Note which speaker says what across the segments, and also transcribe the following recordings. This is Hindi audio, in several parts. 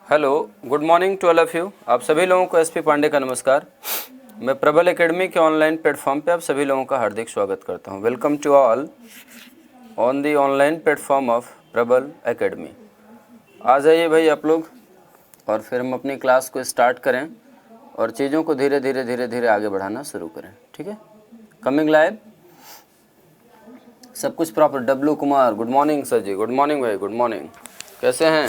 Speaker 1: Hello, good morning to all of you. आप सभी लोगों को एसपी पांडे का नमस्कार। मैं प्रबल एकेडमी के ऑनलाइन प्लेटफॉर्म पे आप सभी लोगों का हार्दिक स्वागत करता हूं। Welcome to all on the online platform of Prabal academy. आ जाइए भाई आप लोग, और फिर हम अपनी क्लास को स्टार्ट करें और चीज़ों को धीरे धीरे आगे बढ़ाना शुरू करें। ठीक है, कमिंग लाइव, सब कुछ proper. W Kumar, good morning sir ji. Good morning भाई, गुड मॉर्निंग। कैसे हैं?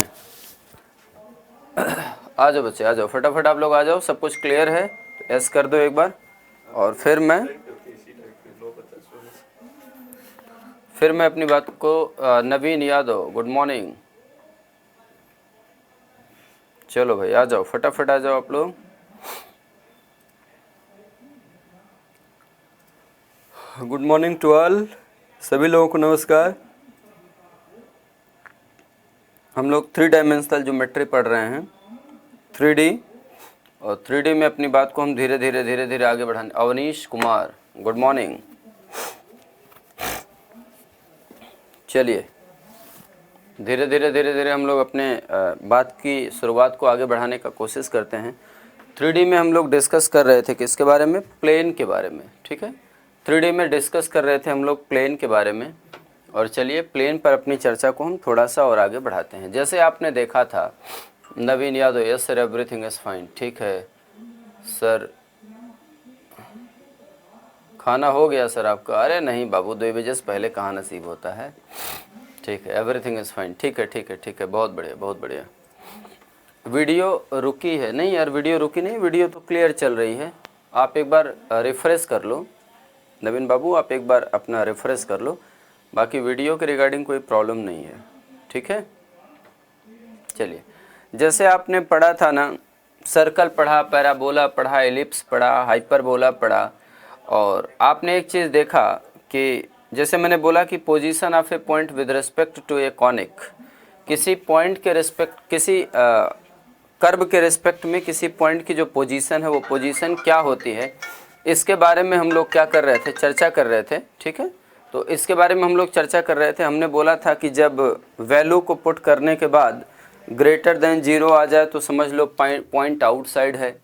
Speaker 1: आ जाओ बच्चे, आ जाओ फटाफट, आप लोग आ जाओ। सब कुछ क्लियर है तो एस कर दो एक बार, और फिर मैं अपनी बात को नवीन यादव, गुड मॉर्निंग। चलो भाई आ जाओ, फटाफट आ जाओ आप लोग। गुड मॉर्निंग टू ऑल, सभी लोगों को नमस्कार। हम लोग 3 डायमेंशनल ज्योमेट्री पढ़ रहे हैं, 3D, और 3D में अपनी बात को हम धीरे धीरे आगे बढ़ाने। Avnish Kumar, good morning. चलिए धीरे धीरे हम लोग अपने बात की शुरुआत को आगे बढ़ाने का कोशिश करते हैं। 3D में हम लोग डिस्कस कर रहे थे किसके बारे में? प्लेन के बारे में। ठीक है, 3D में डिस्कस कर रहे थे हम लोग प्लेन के बारे में, और चलिए प्लेन पर अपनी चर्चा को हम थोड़ा सा और आगे बढ़ाते हैं। जैसे आपने देखा था, Naveen Yadav, yes sir everything is fine. ठीक है सर, खाना हो गया सर आपका? अरे नहीं बाबू, 2 बजे से पहले कहाँ नसीब होता है। ठीक है, एवरीथिंग इज़ फाइन। ठीक है, बहुत बढ़िया बहुत बढ़िया। वीडियो रुकी है? नहीं यार, वीडियो रुकी नहीं, वीडियो तो क्लियर चल रही है। आप एक बार रिफ़्रेश कर लो नवीन बाबू, आप एक बार अपना रिफ़्रेश कर लो। बाकी वीडियो के रिगार्डिंग कोई प्रॉब्लम नहीं है। ठीक है, चलिए जैसे आपने पढ़ा था ना, सर्कल पढ़ा, पैराबोला पढ़ा, एलिप्स पढ़ा, हाइपरबोला पढ़ा, और आपने एक चीज़ देखा कि जैसे मैंने बोला कि position of a point with respect to a conic, किसी पॉइंट के रिस्पेक्ट, किसी कर्व के रिस्पेक्ट में किसी पॉइंट की जो पोजीशन है वो पोजीशन क्या होती है, इसके बारे में हम लोग क्या कर रहे थे? चर्चा कर रहे थे। ठीक है, तो इसके बारे में हम लोग चर्चा कर रहे थे। हमने बोला था कि जब वैल्यू को पुट करने के बाद ग्रेटर देन 0 आ जाए तो समझ लो पॉइंट आउटसाइड है।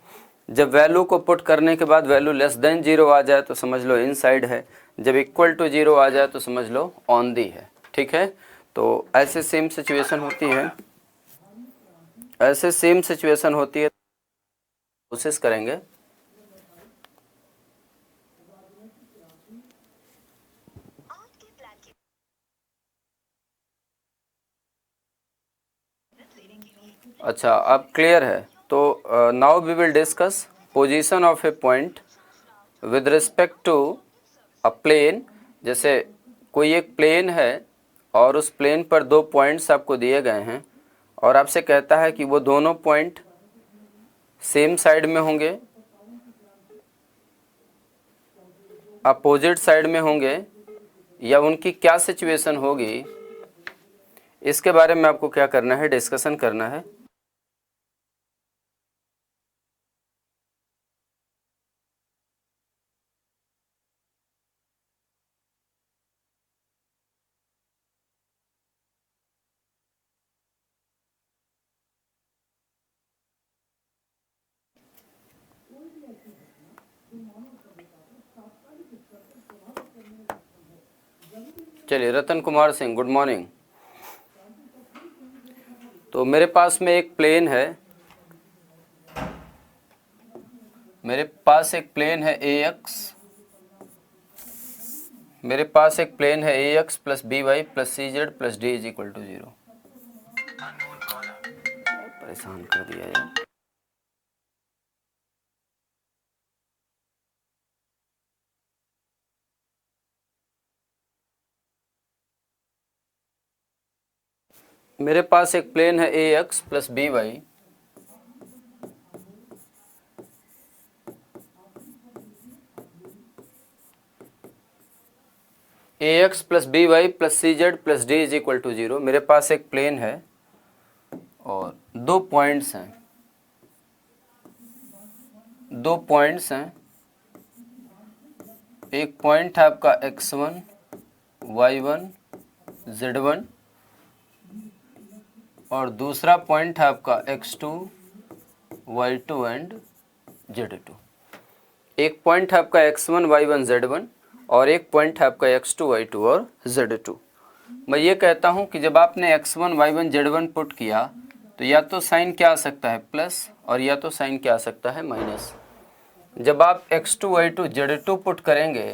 Speaker 1: जब वैल्यू को पुट करने के बाद वैल्यू लेस देन 0 आ जाए तो समझ लो इनसाइड है। जब इक्वल टू 0 आ जाए तो समझ लो ऑन दी है। ठीक है, तो ऐसे सेम सिचुएशन होती है, ऐसे सेम सिचुएशन होती है। कोशिश करेंगे। अच्छा, अब क्लियर है? तो now we will discuss position of a point with respect to a plane. जैसे कोई एक प्लेन है और उस प्लेन पर 2 पॉइंट्स आपको दिए गए हैं, और आपसे कहता है कि वो दोनों पॉइंट सेम साइड में होंगे, अपोजिट साइड में होंगे, या उनकी क्या सिचुएशन होगी, इसके बारे में आपको क्या करना है? डिस्कशन करना है। चलिए, रतन कुमार सिंह, गुड मॉर्निंग। तो मेरे पास में एक प्लेन है, मेरे पास एक प्लेन है ए एक्स, मेरे पास एक प्लेन है a x plus b y plus c z plus d is equal to 0। परेशान कर दिया यार। मेरे पास एक प्लेन है a x plus b y, a x plus b y plus c z plus d is equal to 0। मेरे पास एक प्लेन है और 2 पॉइंट्स हैं, 2 पॉइंट्स हैं। एक पॉइंट है आपका x1, y1, z1, और दूसरा पॉइंट है आपका x2 y2 एंड z2। एक पॉइंट है आपका x1 y1 z1 और एक पॉइंट है आपका x2 y2 और z2। मैं ये कहता हूँ कि जब आपने x1 y1 z1 पुट किया तो या तो साइन क्या आ सकता है प्लस और या तो साइन क्या आ सकता है माइनस। जब आप x2 y2 z2 पुट करेंगे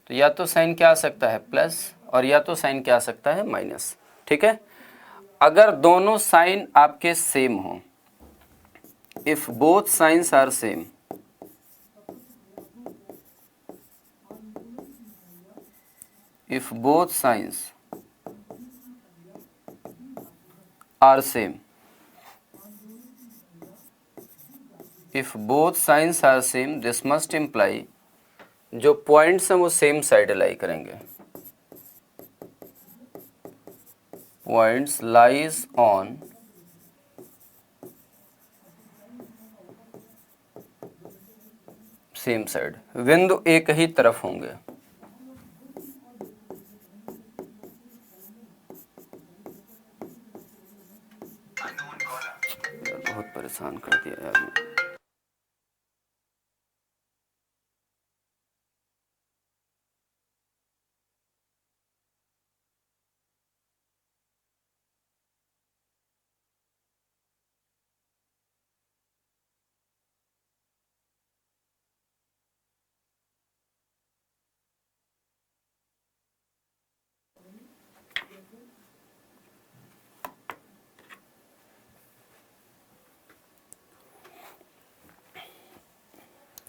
Speaker 1: तो या तो साइन क्या आ सकता है प्लस और या तो साइन क्या आ सकता है माइनस। ठीक है, अगर दोनों साइन आपके सेम हो, if both signs are same, if both signs are same, if both signs are same, this must imply जो पॉइंट्स हैं वो सेम साइड लाई करेंगे। Points lies on same side, बिंदु एक ही तरफ होंगे। बहुत परेशान कर दिया यार।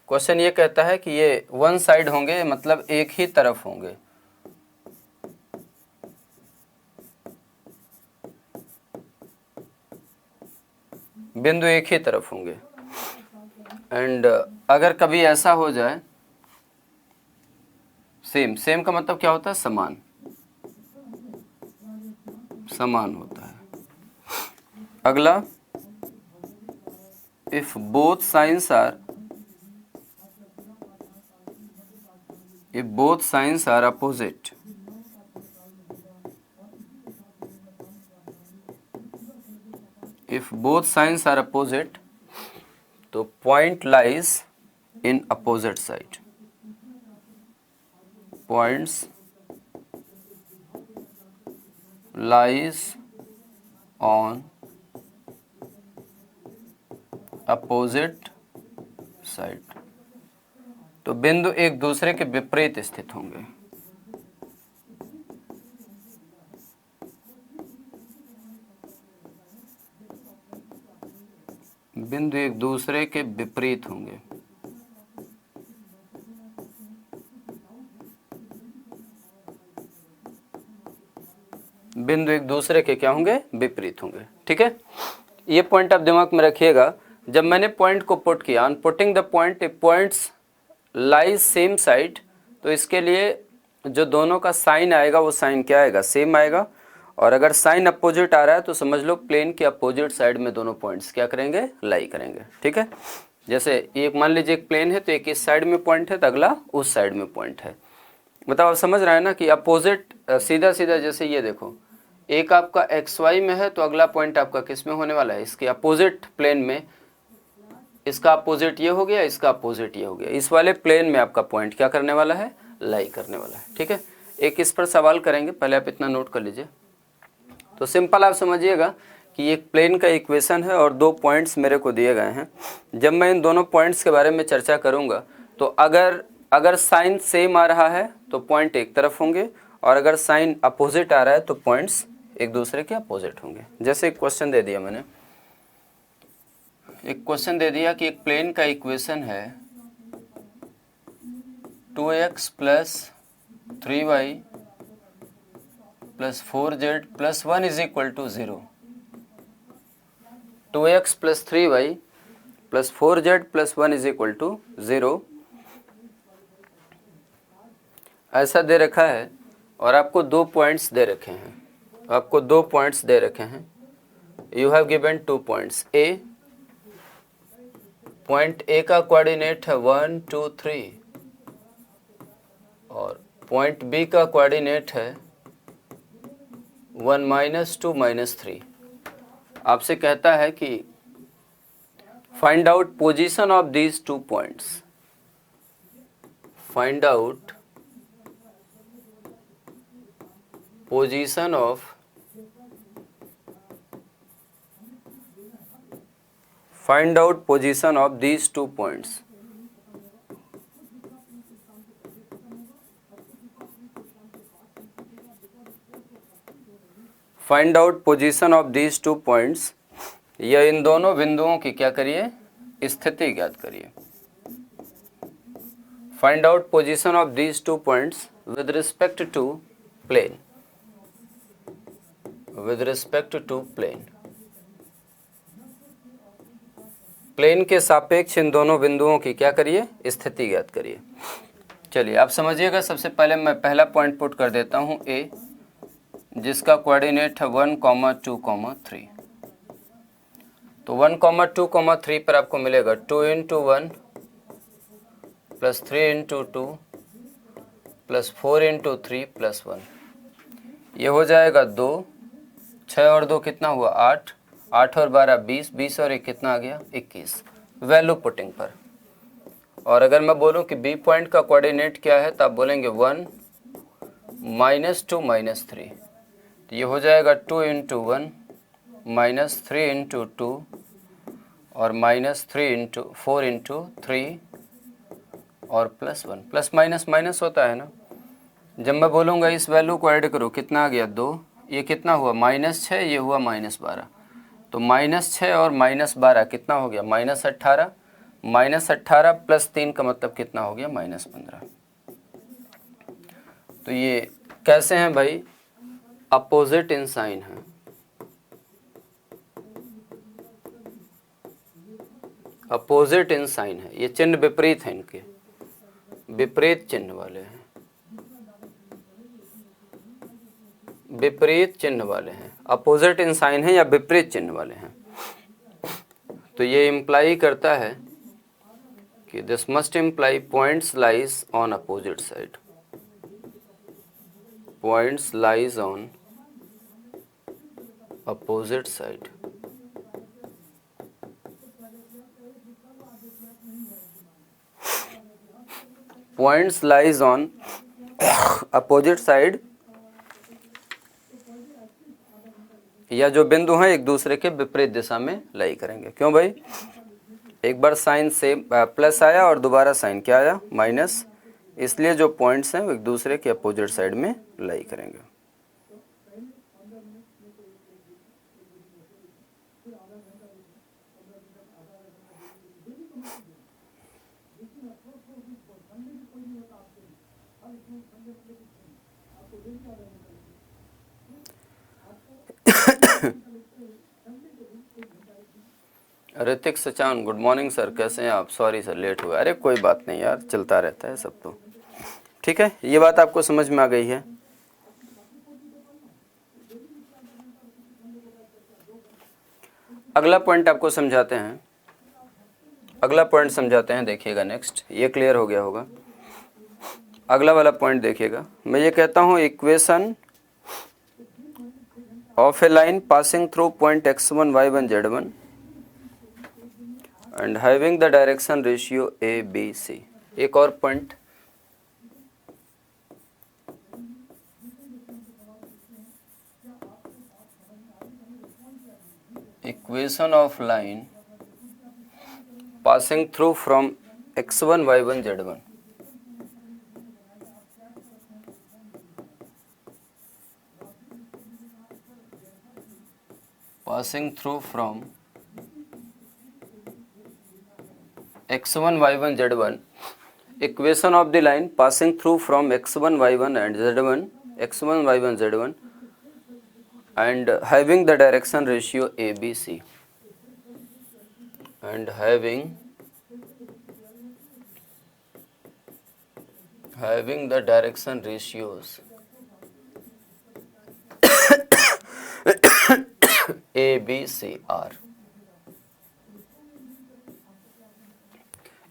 Speaker 1: क्वेश्चन ये कहता है कि ये वन साइड होंगे, मतलब एक ही तरफ होंगे। बिंदु एक ही तरफ होंगे। एंड अगर कभी ऐसा हो जाए, सेम, सेम का मतलब क्या होता है, समान, समान होता है। अगला, if both signs are, if both signs are opposite, if both signs are opposite, तो point lies in opposite side, points lies on opposite side, तो बिंदु एक दूसरे के विपरीत स्थित होंगे। बिंदु एक दूसरे के विपरीत होंगे। बिंदु एक दूसरे के क्या होंगे, विपरीत होंगे। ठीक है, ये पॉइंट आप दिमाग में रखिएगा। जब मैंने पॉइंट को पुट किया, on putting the point, if points lies same side, तो इसके लिए जो दोनों का साइन आएगा वो साइन क्या आएगा, सेम आएगा। और अगर साइन अपोजिट आ रहा है तो समझ लो प्लेन के अपोजिट साइड में दोनों पॉइंट्स क्या करेंगे, लाई करेंगे। ठीक है, जैसे एक मान लीजिए एक प्लेन है तो एक इस साइड में पॉइंट है तो अगला उस साइड में पॉइंट है। मतलब आप समझ रहे हैं ना कि अपोजिट, सीधा सीधा, जैसे ये देखो, एक आपका XY में है तो अगला पॉइंट आपका किस में होने वाला है, इसके अपोजिट प्लेन में। इसका अपोजिट ये हो गया, इसका अपोजिट ये हो गया। इस वाले प्लेन में आपका पॉइंट क्या करने वाला है, लाई करने वाला है। ठीक है, एक इस पर सवाल करेंगे, पहले आप इतना नोट कर लीजिए। तो सिंपल आप समझिएगा कि एक प्लेन का इक्वेशन है और दो पॉइंट्स मेरे को दिए गए हैं। जब मैं इन दोनों पॉइंट्स के बारे में चर्चा करूंगा तो अगर साइन सेम आ रहा है तो पॉइंट एक तरफ होंगे, और अगर साइन अपोजिट आ रहा है तो पॉइंट्स एक दूसरे के अपोजिट होंगे। जैसे एक क्वेश्चन दे दिया मैंने, एक क्वेश्चन दे दिया कि एक प्लेन का इक्वेशन है 2x plus 3y plus 4z plus 1 is equal to 0। 2x plus 3y plus 4z plus 1 is equal to 0, ऐसा दे रखा है। और आपको दो पॉइंट्स दे रखे हैं, आपको दो पॉइंट्स दे रखे हैं। You have given 2 points. A, point A का कोऑर्डिनेट है 1 2 3 और पॉइंट बी का कोऑर्डिनेट है 1 -2 -3। आपसे कहता है कि find out position of these 2 points, find out position of these 2 points. Find out position of these 2 points, या इन दोनों बिंदुओं की क्या करिए, स्थिति ज्ञात करिए। Find out position of these 2 points with respect to plane, with respect to plane, plane के सापेक्ष इन दोनों बिंदुओं की क्या करिए, स्थिति ज्ञात करिए। चलिए आप समझिएगा, सबसे पहले मैं पहला पॉइंट पुट कर देता हूं ए, जिसका कोऑर्डिनेट है 1, 2, 3। तो 1, 2, 3 पर आपको मिलेगा 2 × 1 + 3 × 2 + 4 × 3 + 1, ये हो जाएगा 2, 6 और 2 कितना हुआ 8, 8 और 12 20, 20 और 1 कितना आ गया 21, वैल्यू पुटिंग पर। और अगर मैं बोलूं कि बी पॉइंट का कोऑर्डिनेट क्या है, तो आप बोलेंगे 1, -2, -3, तो ये हो जाएगा 2 × 1 -3 × 2 और -3 × 4 × 3 और +1, प्लस माइनस माइनस होता है ना। जब मैं बोलूँगा इस वैल्यू को ऐड करो, कितना आ गया 2, ये कितना हुआ -6, ये हुआ -12, तो -6 और -12 कितना हो गया -18, -18 + 3 का मतलब कितना हो गया -15। तो ये कैसे हैं भाई, अपोजिट इन साइन है, अपोजिट इन साइन है, ये चिन्ह विपरीत है, इनके विपरीत चिन्ह वाले हैं, विपरीत चिन्ह वाले हैं, अपोजिट इन साइन है या विपरीत चिन्ह वाले हैं। तो ये इम्प्लाई करता है कि this must imply points lies on opposite side, points lies on opposite side. Points lies on opposite side, या जो बिंदु हैं एक दूसरे के विपरीत दिशा में लाई करेंगे। क्यों भाई, एक बार साइन से प्लस आया और दोबारा साइन क्या आया माइनस, इसलिए जो पॉइंट्स हैं वो एक दूसरे के अपोजिट साइड में लाई करेंगे। Hrithik Sachan, good morning sir, कैसे हैं आप? सॉरी सर लेट हुआ। अरे कोई बात नहीं यार, चलता रहता है सब तो। ठीक है, ये बात आपको समझ में आ गई है। अगला पॉइंट आपको समझाते हैं, अगला पॉइंट समझाते हैं, देखिएगा नेक्स्ट, ये क्लियर हो गया होगा। अगला वाला पॉइंट देखिएगा, मैं ये कहता हूँ equation of a line passing through point x1, y1, z1 and having the direction ratio a b c। एक और point, equation of line passing through from x1, y1, z1 passing through from x1, y1, z1, equation of the line passing through from x1, y1 and z1, x1, y1, z1 and having the direction ratio a b c, and having the direction ratios a b c r।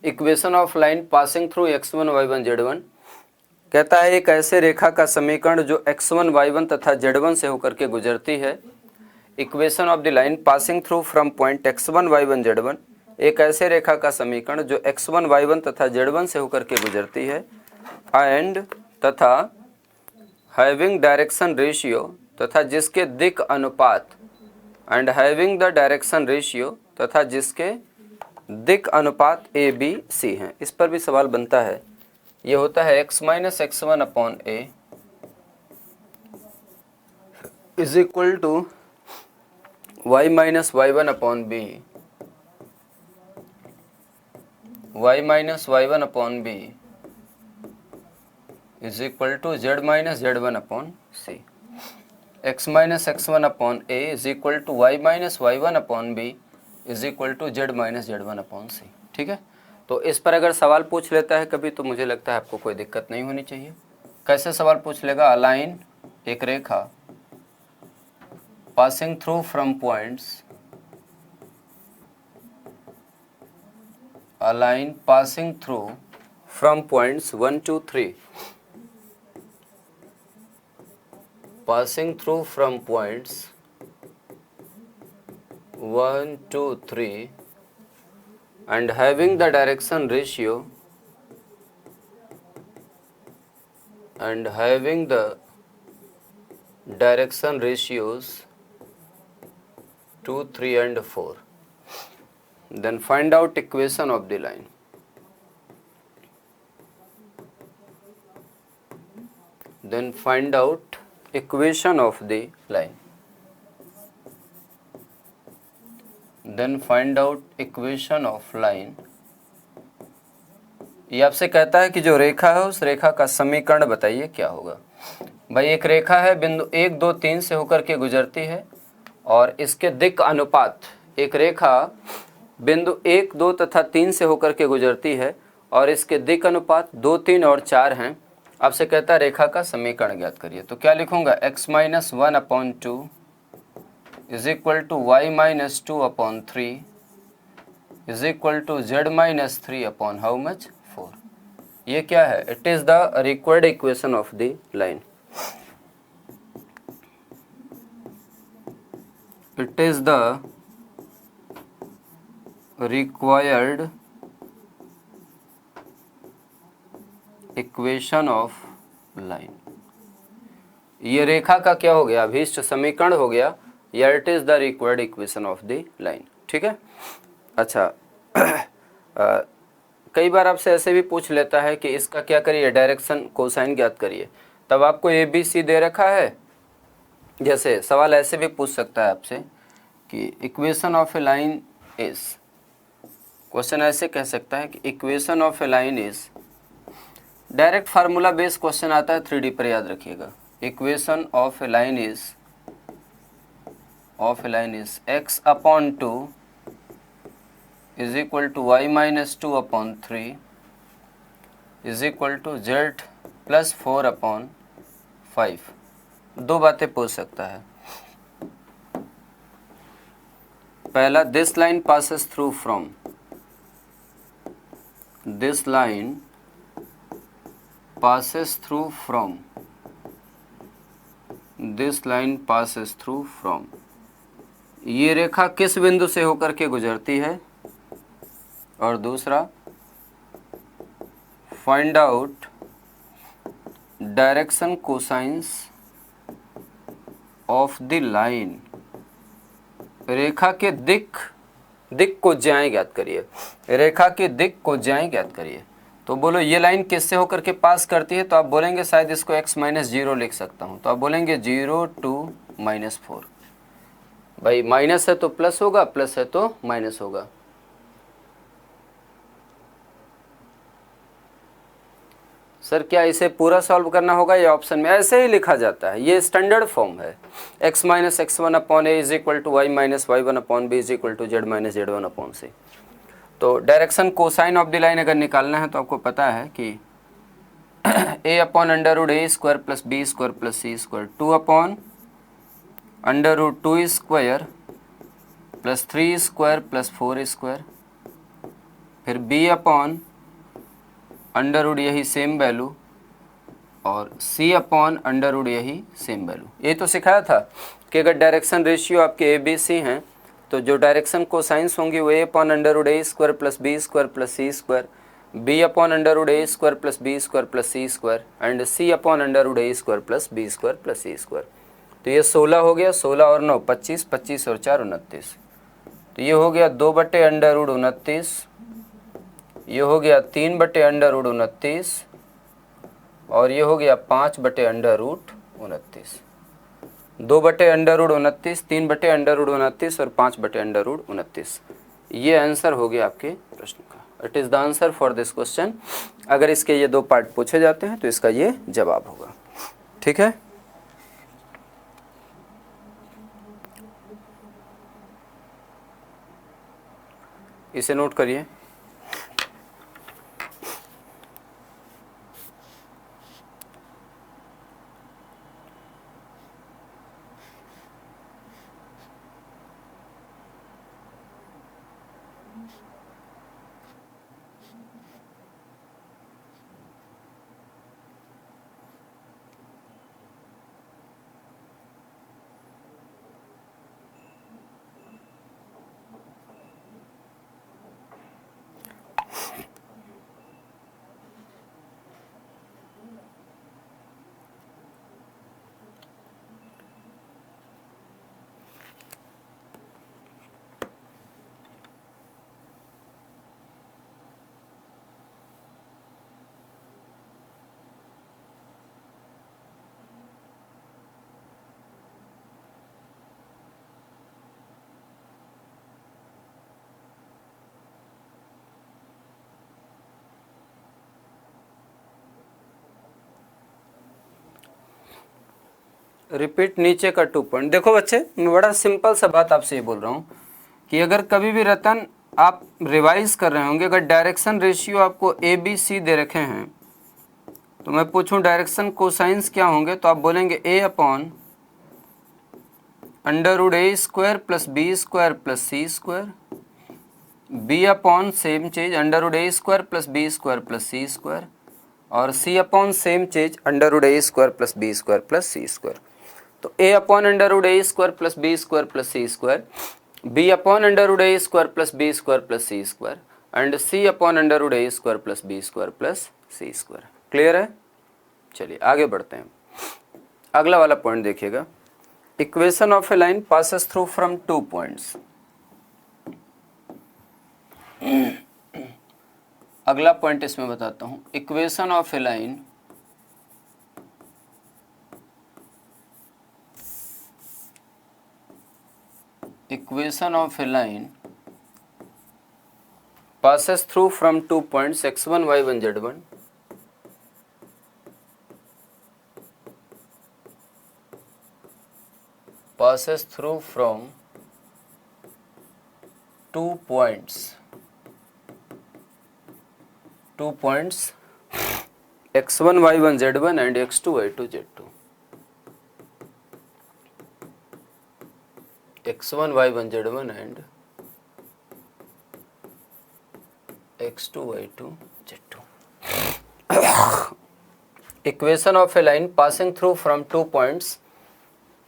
Speaker 1: Equation of line passing through x1, y1, z1 कहता है एक ऐसे रेखा का समीकरण जो x1, y1 तथा z1 से होकर के गुजरती है, equation of the line passing through from point x1 y1 z1, एक ऐसे रेखा का समीकरण जो x1 y1 तथा z1 से होकर के गुजरती है, एंड तथा हैविंग डायरेक्शन रेशियो, तथा जिसके दिक अनुपात, and having the direction ratio, तथा जिसके दिक अनुपात ए बी सी हैं। इस पर भी सवाल बनता है। ये होता है x minus x1 upon a is equal to y minus y1 upon b, y minus y1 upon b is equal to z minus z1 upon c. x minus x1 upon a is equal to y minus y1 upon b is equal to z minus z1 upon c. ठीक है, तो इस पर अगर सवाल पूछ लेता है कभी तो मुझे लगता है आपको कोई दिक्कत नहीं होनी चाहिए। कैसे सवाल पूछ लेगा? अलाइन एक रेखा passing through from points, a line passing through from points 1 2 3, passing through from points 1 2 3 and having the direction ratio, and having the direction ratios 2 3 and 4, then find out equation of the line. Then find out equation of the line. Then find out equation of line. ये आपसे कहता है कि जो रेखा है उस रेखा का समीकरण बताइए क्या होगा। भाई एक रेखा है, बिंदु 1 2 3 से होकर के गुजरती है और इसके दिक अनुपात, एक रेखा बिंदु 1 2 तथा 3 से होकर के गुजरती है और इसके दिक अनुपात 2 3 और 4 हैं। आपसे कहता है रेखा का समीकरण ज्ञात करिए। तो क्या लिखूंगा? x minus 1 upon 2 is equal to y minus 2 upon 3 is equal to z minus 3 upon how much 4। ये क्या है? It is the required equation of the line. It is the required equation of line. ये रेखा का क्या हो गया? अभीष्ट समीकरण हो गया, या it is the required equation of the line. ठीक है, अच्छा कई बार आपसे ऐसे भी पूछ लेता है कि इसका क्या करिए, डायरेक्शन कोसाइन ज्ञात करिए। तब आपको ए बी सी दे रखा है। जैसे सवाल ऐसे भी पूछ सकता है आपसे कि equation of a line is, question ऐसे कह सकता है कि equation of a line is, direct formula based question आता है 3D पर, याद रखिएगा। Equation of a line is x upon 2 is equal to y minus 2 upon 3 is equal to z plus 4 upon 5। दो बातें पूछ सकता है। पहला, this line passes through from, this line passes through from, this line passes through from, ये रेखा किस बिंदु से होकर के गुजरती है। और दूसरा, find out direction cosines of the line, रेखा के दिक को ज्याएं ज्ञात करिए। रेखा के दिक को ज्याएं ज्ञात करिए। तो बोलो ये लाइन किससे होकर के पास करती है? तो आप बोलेंगे शायद इसको x माइनस 0 लिख सकता हूँ। तो आप बोलेंगे 0 2 माइनस 4। भाई माइनस है तो प्लस होगा, प्लस है तो माइनस होगा। सर क्या इसे पूरा सॉल्व करना होगा या ऑप्शन में? ऐसे ही लिखा जाता है, ये स्टैंडर्ड फॉर्म है। x minus x1 upon a is equal to y minus y1 upon b is equal to z minus z1 upon c. तो direction cosine of the line अगर निकालना है तो आपको पता है कि a upon under root A square plus B square plus C square, 2 upon under root 2 square plus 3 square plus 4 square, फिर b अपॉन अंडर रूट यही सेम वैल्यू और c अपॉन अंडर रूट यही सेम वैल्यू। ये तो सिखाया था कि अगर डायरेक्शन रेशियो आपके ए बी सी हैं तो जो डायरेक्शन कोसाइंस होंगी वो a upon under root A square plus B square plus C square, B upon under root A square plus B square plus C square and C upon under root A square plus B square plus C square. तो ये 16 हो गया, 16 और 9 25, 25 और 4 29। तो ये हो गया 2 बटे अंडर रूट 29, ये हो गया 3 बटे अंडर रूट 29 और ये हो गया 5 बटे अंडर रूट 29। 2 बटे अंडर रूट 29, 3 बटे अंडर रूट 29 और 5 बटे अंडर रूट 29। ये आंसर हो गया आपके प्रश्न का। It is the answer for this question. अगर इसके ये दो पार्ट पूछे जाते हैं तो इसका ये जवाब होगा। ठीक है, इसे नोट करिए। रिपीट नीचे का 2 पॉइंट। देखो बच्चे, मैं बड़ा सिंपल सा बात आपसे ये बोल रहा हूँ कि अगर कभी भी रतन आप रिवाइज कर रहे होंगे, अगर डायरेक्शन रेशियो आपको ए बी सी दे रखे हैं तो मैं पूछूं डायरेक्शन कोसाइंस क्या होंगे, तो आप बोलेंगे a upon under root A square plus B square plus C square, B upon same चीज अंडर रूट ए square plus B square plus सी स्क्वायर और सी अपॉन सेम चीज अंडर रूट ए square plus B square plus सी स्क्वायर। तो a upon under root A square plus B square plus C square, b upon under root A square plus B square plus C square and c upon under root A square plus B square plus C square. Clear है? चलिए आगे बढ़ते हैं। अगला वाला पॉइंट देखिएगा, equation of a line passes through from 2 points. अगला पॉइंट इसमें बताता हूं, equation of a line passes through from 2 points x1 y1 z1 passes through from 2 points x1 y1 z1 and x2 y2 z2, x1 y1 z1 and x2 y2 z2. Equation of a line passing through from 2 points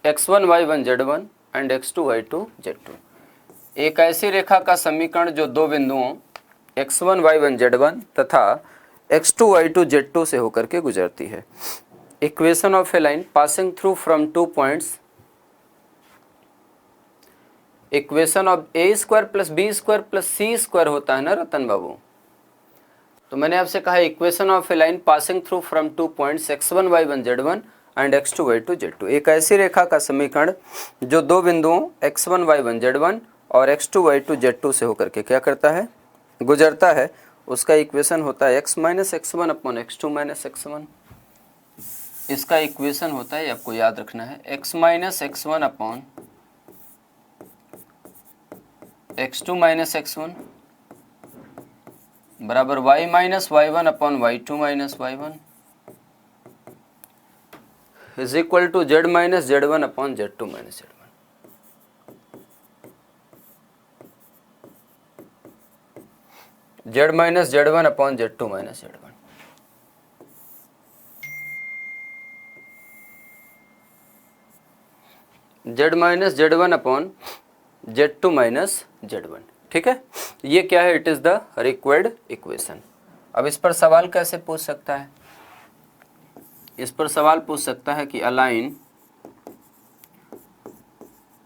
Speaker 1: x1 y1 z1 and x2 y2 z2। एक ऐसी रेखा का समीकरण जो दो बिंदुओं x1 y1 z1 तथा x2 y2 z2 से होकर के गुजरती है। Equation of a line passing through from 2 points, equation of A square plus B square plus C square होता है ना रतन बाबू। तो मैंने आपसे कहा equation of a line passing through from 2 points x1 y1 z1 and x2 y2 z2। एक ऐसी रेखा का समीकरण जो दो बिंदुओं x1 y1 z1 और x2 y2 z2 से होकर के क्या करता है, गुजरता है, उसका इक्वेशन होता है x minus x1 upon x2 minus x1। इसका इक्वेशन होता है, आपको याद रखना है, x minus x1 upon x2 minus x1 बराबर y minus y1 upon y2 minus y1 is equal to z minus z1 upon z2 minus z1। z minus z1 upon z2 minus z1। z minus z1 upon z2 minus z1। ठीक है, ये क्या है? It is the required equation. अब इस पर सवाल कैसे पूछ सकता है? इस पर सवाल पूछ सकता है कि a line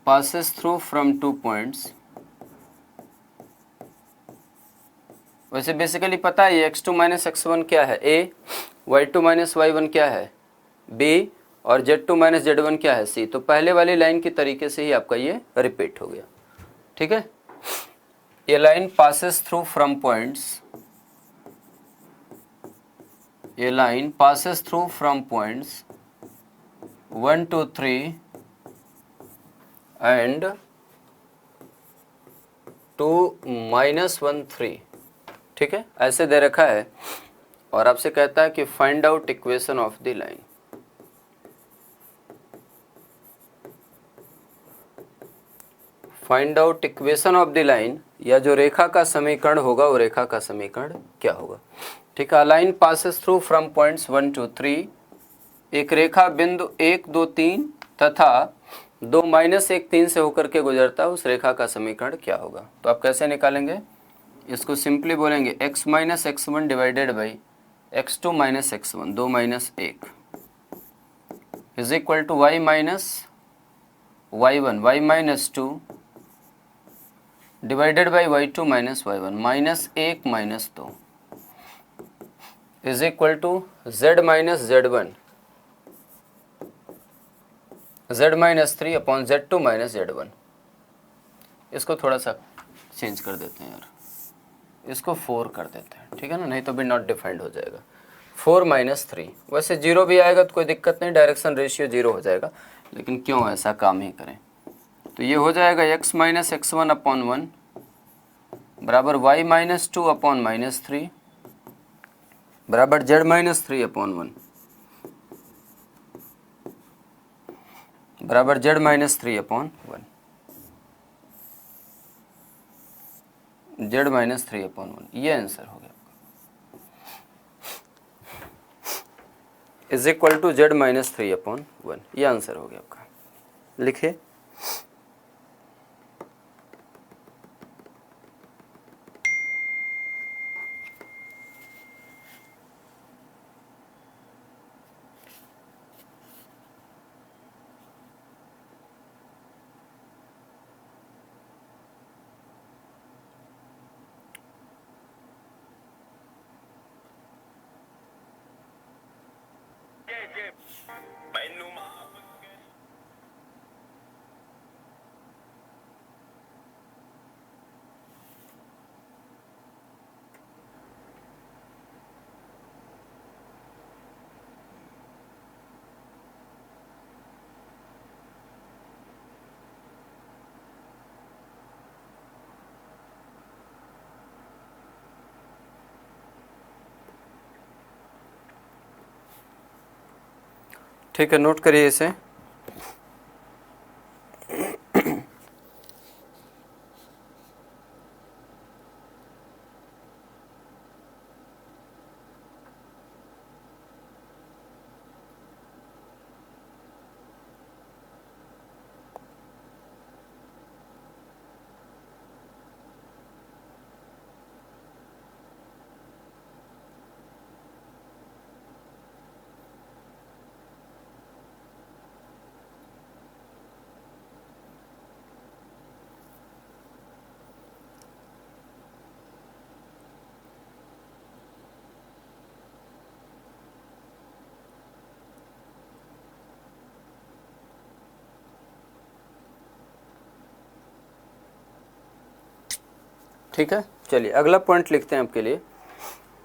Speaker 1: passes through from 2 points। वैसे बेसिकली पता है ये x2 माइनस x1 क्या है? a, y2 माइनस y1 क्या है? b, और z2 माइनस z1 क्या है? c। तो पहले वाली लाइन की तरीके से ही आपका ये रिपीट हो गया। ठीक है, ये line passes through from points, ये line passes through from points 1 2 3 and 2 minus 1 3। ठीक है, ऐसे दे रखा है और आपसे कहता है कि find out equation of the line. Find out equation of the line, या जो रेखा का समीकरण होगा वो रेखा का समीकरण क्या होगा? ठीक है, line passes through from points 1 2 3, एक रेखा बिंदु 1 2 3 तथा 2 माइनस 1 3 से होकर के गुजरता है, उस रेखा का समीकरण क्या होगा? तो आप कैसे निकालेंगे इसको? सिंपली बोलेंगे x minus x1 divided by x2 minus x1, 2 minus 1 is equal to y minus y1, y minus 2 divided by y2 minus y1, minus 1 minus 2 is equal to z minus z1, z minus 3 upon z2 minus z1। इसको थोड़ा सा चेंज कर देते हैं यार, इसको 4 कर देते हैं। ठीक है ना, नहीं तो भी नॉट डिफाइंड हो जाएगा। 4 माइनस 3, वैसे 0 भी आएगा तो कोई दिक्कत नहीं, डायरेक्शन रेशियो 0 हो जाएगा, लेकिन क्यों ऐसा काम ही करें। तो ये हो जाएगा x माइनस x1 अपॉन 1 बराबर y माइनस 2 अपॉन माइनस 3 बराबर z माइनस 3 अपॉन 1 बराबर z minus 3 upon 1, z minus 3 upon 1, ये आंसर हो गया is equal to z minus 3 upon 1, ये आंसर हो गया आपका। लिखिए ठीक है, नोट करिए इसे। ठीक है, चलिए अगला पॉइंट लिखते हैं आपके लिए।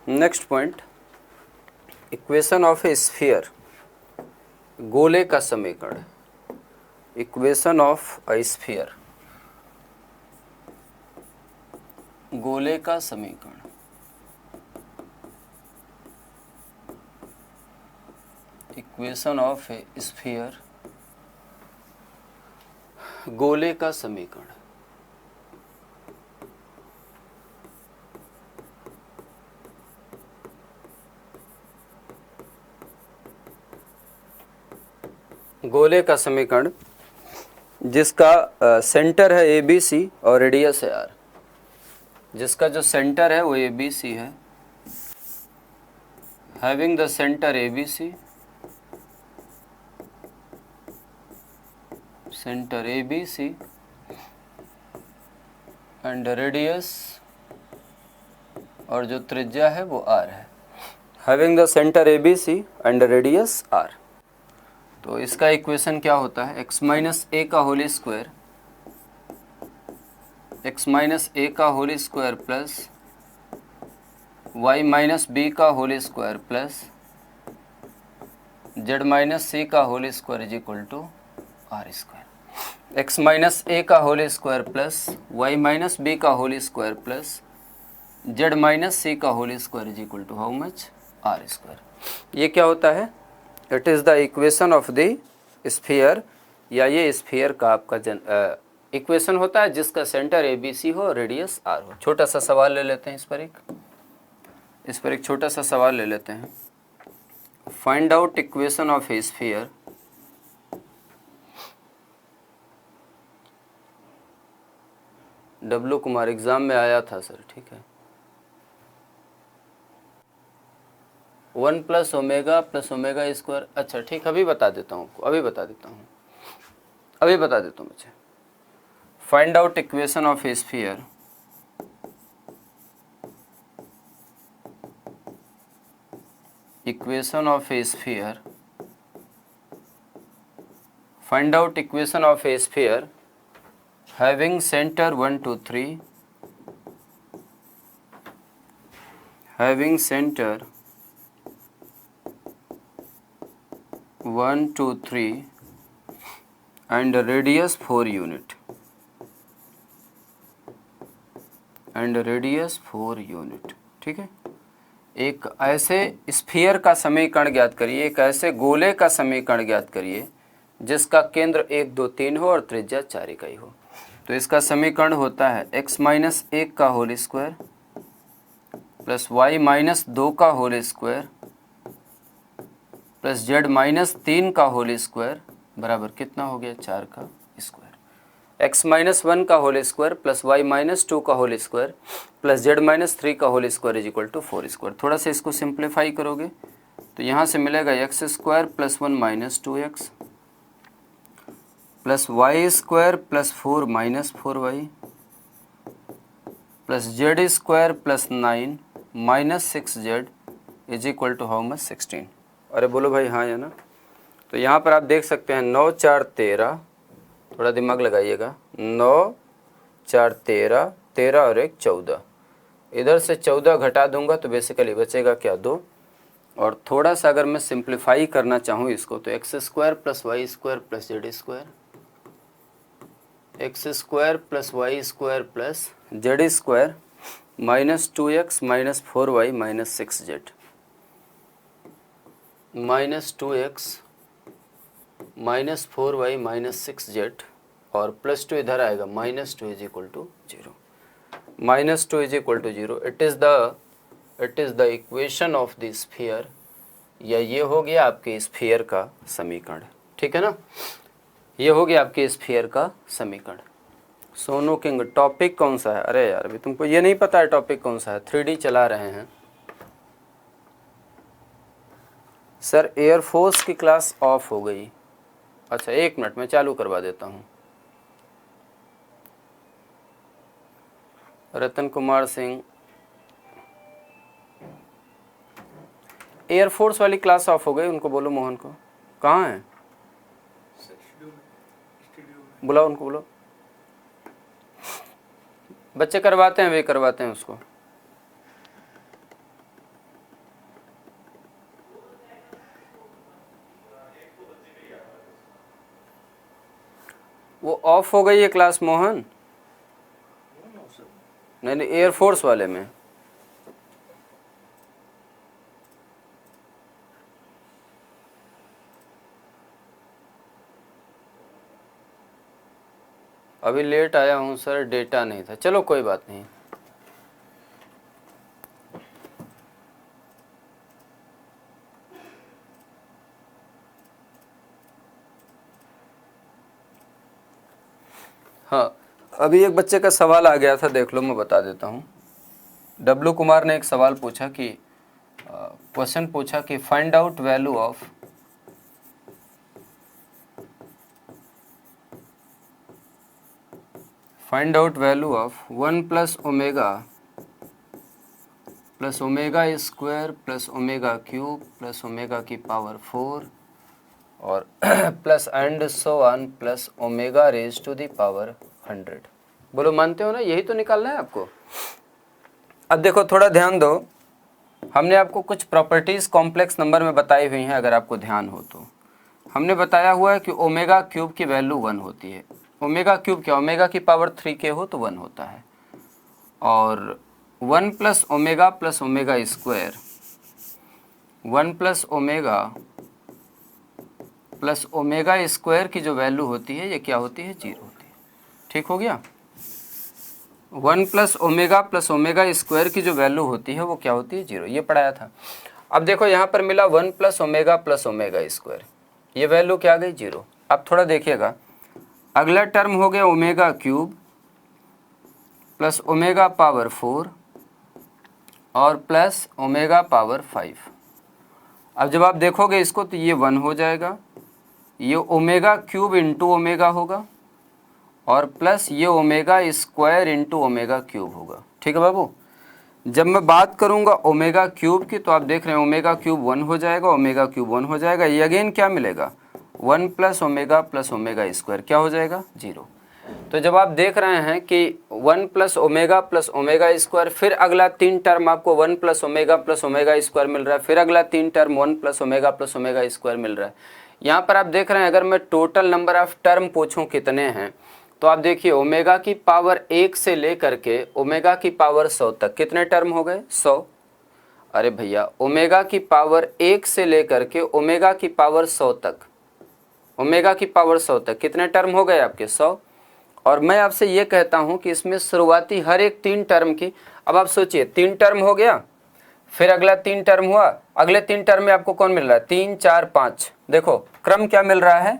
Speaker 1: Next point, equation of a sphere, गोले का समीकरण। इक्वेशन ऑफ अ स्फीयर, गोले का समीकरण। इक्वेशन ऑफ ए स्फीयर, गोले का समीकरण। गोले का समीकरण जिसका सेंटर है ए बी सी और रेडियस है आर, जिसका जो सेंटर है वो ए बी सी है, having the centre A B C, centre A B C and radius, और जो त्रिज्या है वो आर है, having the centre A B C and radius R. तो इसका इक्वेशन क्या होता है, x माइनस ए का whole square, x minus a का whole square plus y minus b का whole square plus z minus c का whole square is equal to r square. x minus a का whole square plus y minus b का whole square plus z minus c का whole square is equal to how much, r square. ये क्या होता है, it is the equation of the sphere, या ये स्फीयर का आपका इक्वेशन होता है जिसका सेंटर ए बी सी हो, रेडियस आर हो। छोटा सा सवाल ले लेते हैं इस पर एक छोटा सा सवाल ले लेते हैं। Find out equation of a sphere W Kumar, exam में आया था सर, ठीक है। 1 प्लस ओमेगा स्क्वायर, अच्छा ठीक, अभी बता देता हूँ आपको, अभी बता देता हूँ मुझे। Find out equation of a sphere, equation of a sphere, find out equation of a sphere having center 1 2 3, having center 1 2 3 and radius 4 unit, and radius 4 unit, ठीक है। एक ऐसे स्फीयर का समीकरण ज्ञात करिए, एक ऐसे गोले का समीकरण ज्ञात करिए जिसका केंद्र 1 2 3 हो और त्रिज्या 4 इकाई हो। तो इसका समीकरण होता है x माइनस 1 का whole square plus y minus 2 का whole square plus z minus 3 का होल स्क्वायर बराबर कितना हो गया, 4 का स्क्वायर। x माइनस 1 का whole square plus y minus 2 का whole square plus z minus 3 का whole square is equal to 4 square. थोड़ा सा इसको सिंप्लीफाई करोगे तो यहाँ से मिलेगा x square plus 1 minus 2x plus y square plus 4 minus 4y plus z square plus 9 minus 6z is equal to how much, 16। अरे बोलो भाई हाँ या ना। तो यहाँ पर आप देख सकते हैं 9 4 13, थोड़ा दिमाग लगाइएगा, 9 4 13, 13 और 1 14, इधर से 14 घटा दूंगा तो बेसिकली बचेगा क्या, 2। और थोड़ा सा अगर मैं सिंप्लीफाई करना चाहूँ इसको तो x square plus y square plus z square, x square plus y square plus z square minus 2x minus 4y minus 6z, minus 2x minus 4y minus 6z और प्लस 2 इधर आएगा, minus 2 is equal to 0, minus 2 is equal to 0। It is the equation of the sphere, या ये हो गया आपके स्फीयर का समीकरण, ठीक है ना। ये हो गया आपके स्फीयर का समीकरण। सोनू किंग, टॉपिक कौन सा है, अरे यार अभी तुमको ये नहीं पता है टॉपिक कौन सा है, 3D चला रहे हैं सर। एयरफोर्स की क्लास ऑफ हो गई, अच्छा 1 मिनट में चालू करवा देता हूँ। रतन कुमार सिंह, एयरफोर्स वाली क्लास ऑफ हो गई, उनको बोलो मोहन को, कहाँ है, बुलाओ उनको, बुलाओ। बच्चे करवाते हैं, वे करवाते हैं उसको। वो ऑफ हो गई है क्लास मोहन, नहीं एयरफोर्स वाले में। अभी लेट आया हूँ सर, डेटा नहीं था, चलो कोई बात नहीं। अभी एक बच्चे का सवाल आ गया था, देख लो, मैं बता देता हूँ। डब्लू कुमार ने एक सवाल पूछा कि क्वेश्चन पूछा कि find out value of one plus omega square plus omega cube plus omega की पावर 4 और plus and so on plus omega raise to the power 100। बोलो मानते हो ना, यही तो निकालना है आपको। अब देखो थोड़ा ध्यान दो, हमने आपको कुछ प्रॉपर्टीज कॉम्प्लेक्स नंबर में बताई हुई हैं, अगर आपको ध्यान हो तो। हमने बताया हुआ है कि ओमेगा क्यूब की वैल्यू 1 होती है। ओमेगा क्यूब क्या, ओमेगा की पावर 3 के हो तो 1 होता है। और 1 plus omega square, 1 plus omega square की जो वैल्यू होती है ये क्या होती है, 0 होती है। ठीक हो गया। 1 प्लस ओमेगा स्क्वायर की जो वैल्यू होती है वो क्या होती है, 0। ये पढ़ाया था। अब देखो यहाँ पर मिला 1 प्लस ओमेगा स्क्वायर, ये वैल्यू क्या आ गई, 0। अब थोड़ा देखिएगा, अगला टर्म हो गया omega cube plus omega power 4 और प्लस ओमेगा पावर 5। अब जब आप देखोगे इसको तो ये 1 हो जाएगा, ये ओमेगा क्यूब इंटू ओमेगा होगा और प्लस ये omega square into omega cube होगा। ठीक है बाबू। जब मैं बात करूंगा ओमेगा क्यूब की तो आप देख रहे हैं ओमेगा क्यूब 1 हो जाएगा, ओमेगा क्यूब 1 हो जाएगा। ये अगेन क्या मिलेगा, 1 प्लस ओमेगा स्क्वायर क्या हो जाएगा, 0। तो जब आप देख रहे हैं कि 1 प्लस ओमेगा स्क्वायर, फिर अगला 3 टर्म आपको 1 प्लस ओमेगा स्क्वायर मिल रहा है, फिर अगला 3 टर्म 1 प्लस ओमेगा स्क्वायर मिल रहा है। यहाँ पर आप देख रहे हैं अगर मैं टोटल नंबर ऑफ टर्म पूछूं कितने हैं, तो आप देखिए ओमेगा की पावर 1 से लेकर के ओमेगा की पावर 100 तक कितने टर्म हो गए, 100। अरे भैया ओमेगा की पावर 1 से लेकर के ओमेगा की पावर 100 तक, ओमेगा की पावर 100 तक कितने टर्म हो गए आपके, 100। और मैं आपसे ये कहता हूँ कि इसमें शुरुआती हर एक 3 टर्म की, अब आप सोचिए 3 टर्म हो गया, फिर अगला 3 टर्म हुआ, अगले 3 टर्म में आपको कौन मिल रहा है, 3 4 5। देखो क्रम क्या मिल रहा है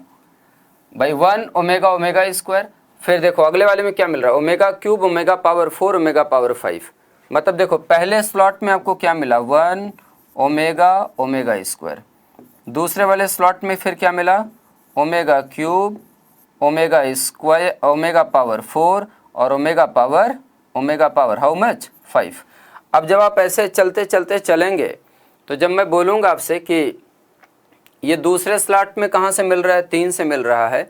Speaker 1: भाई, 1 ओमेगा स्क्वायर, फिर देखो अगले वाले में क्या मिल रहा है, omega cube omega power 4 omega power 5। मतलब देखो पहले स्लॉट में आपको क्या मिला, 1 ओमेगा स्क्वायर, दूसरे वाले स्लॉट में फिर क्या मिला, omega cube omega square omega power 4 और ओमेगा पावर हाउ मच, 5। अब जब आप ऐसे चलते चलते चलेंगे तो जब मैं बोलूँगा आपसे कि ये दूसरे स्लॉट में कहाँ से मिल रहा है, 3 से मिल रहा है,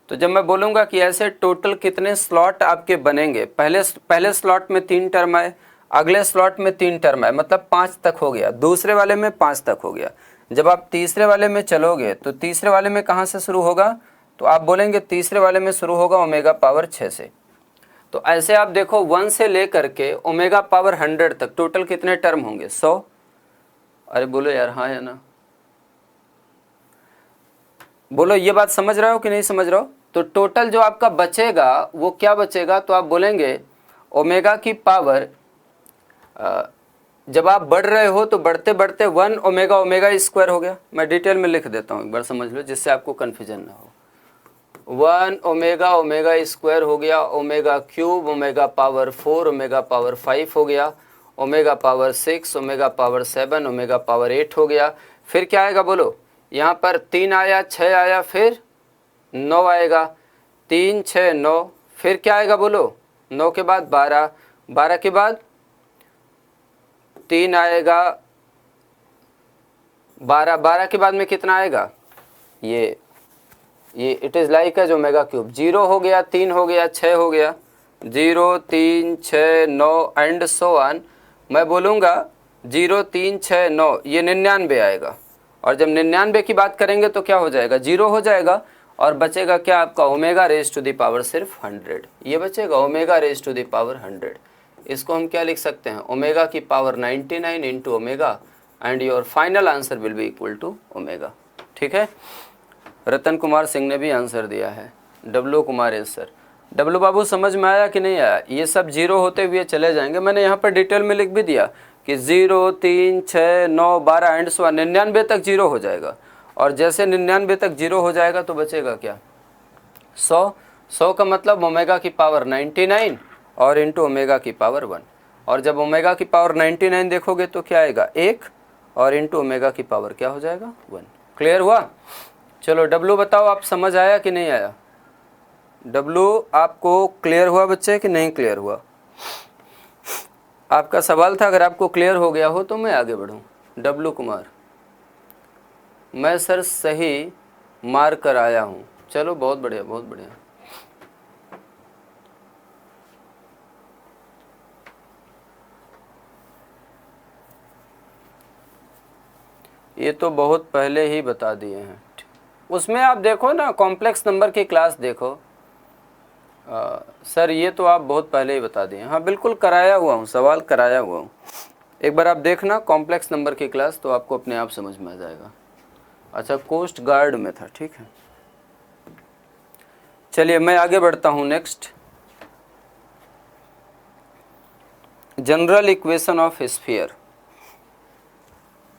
Speaker 1: तो जब मैं बोलूँगा कि ऐसे टोटल कितने स्लॉट आपके बनेंगे, पहले स्लॉट में 3 टर्म आए, अगले स्लॉट में 3 टर्म आए, मतलब 5 तक हो गया, दूसरे वाले में 5 तक हो गया। जब आप तीसरे वाले में चलोगे तो तीसरे वाले में कहाँ से शुरू होगा, तो आप बोलेंगे तीसरे वाले में शुरू होगा ओमेगा पावर 6 से। तो ऐसे आप देखो 1 से लेकर के ओमेगा पावर 100 तक टोटल कितने टर्म होंगे, 100। अरे बोलो यार हाँ या ना, बोलो ये बात समझ रहे हो कि नहीं समझ रहे हो। तो टोटल जो आपका बचेगा वो क्या बचेगा, तो आप बोलेंगे ओमेगा की पावर, जब आप बढ़ रहे हो तो बढ़ते बढ़ते 1 ओमेगा स्क्वायर हो गया। मैं डिटेल में लिख देता हूँ, एक बार समझ लो जिससे आपको कन्फ्यूजन ना हो। 1 ओमेगा स्क्वायर हो गया, omega cube omega power 4 omega power 5 हो गया, omega power 6 omega power 7 omega power 8 हो गया। फिर क्या आएगा बोलो, यहाँ पर 3 आया, 6 आया, फिर 9 आएगा, 3 6 9, फिर क्या आएगा बोलो, 9 के बाद 12, 12 के बाद 3 आएगा, 12 12 के बाद में कितना आएगा, ये it is like as omega cube. 0 हो गया, 3 हो गया, 6 हो गया, 0 3 6 9 एंड सो ऑन। मैं बोलूँगा 0 3 6 9, ये 99 आएगा। और जब 99 की बात करेंगे तो क्या हो जाएगा, 0 हो जाएगा और बचेगा क्या आपका, omega raise to the power सिर्फ 100। ये बचेगा omega raise to the power 100। इसको हम क्या लिख सकते हैं, ओमेगा की power 99 into omega and your final answer will be equal to omega. ठीक है। रतन कुमार सिंह ने भी आंसर दिया है, W Kumar yes sir. W बाबू समझ में आया कि नहीं आया, ये सब 0 होते हुए चले जाएंगे। मैंने यहाँ पर डिटेल में लिख भी दिया कि 0 3 6 9 12 एंड सो 99 तक 0 हो जाएगा। और जैसे 99 तक 0 हो जाएगा तो बचेगा क्या, 100। 100 का मतलब ओमेगा की पावर 99 और इंटू ओमेगा की पावर 1। और जब ओमेगा की पावर 99 देखोगे तो क्या आएगा 1 और इंटू ओमेगा की पावर क्या हो जाएगा 1। क्लियर हुआ? चलो डब्लू बताओ, आप समझ आया कि नहीं आया? डब्लू आपको क्लियर हुआ बच्चे कि नहीं क्लियर हुआ? आपका सवाल था, अगर आपको क्लियर हो गया हो तो मैं आगे बढ़ूं। डब्लू कुमार, मैं सर सही मार्क कर आया हूं। चलो बहुत बढ़िया, बहुत बढ़िया। ये तो बहुत पहले ही बता दिए हैं। उसमें आप देखो ना, कॉम्प्लेक्स नंबर की क्लास देखो। सर ये तो आप बहुत पहले ही बता दिए। हाँ बिल्कुल कराया हुआ हूँ, सवाल कराया हुआ हूँ। एक बार आप देखना कॉम्प्लेक्स नंबर की क्लास, तो आपको अपने आप समझ में आ जाएगा। अच्छा, कोस्ट गार्ड में था, ठीक है। चलिए मैं आगे बढ़ता हूँ। Next, general equation of sphere.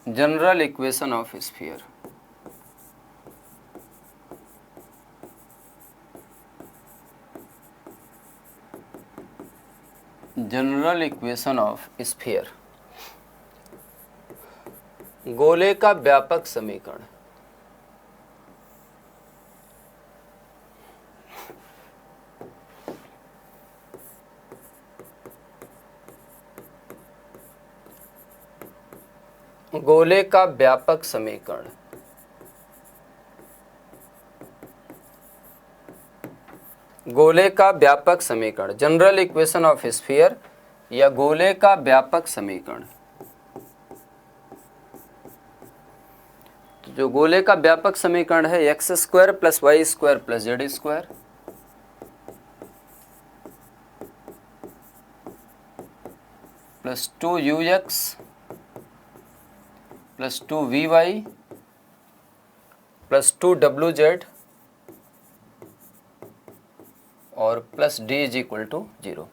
Speaker 1: General equation of sphere. General equation of sphere, गोले का व्यापक समीकरण। गोले का व्यापक समीकरण। गोले का व्यापक समीकरण, जनरल इक्वेशन ऑफ स्फीयर या गोले का व्यापक समीकरण। तो जो गोले का व्यापक समीकरण है, x square plus y square plus z square plus 2ux plus 2vy plus 2wz और plus d is equal to 0।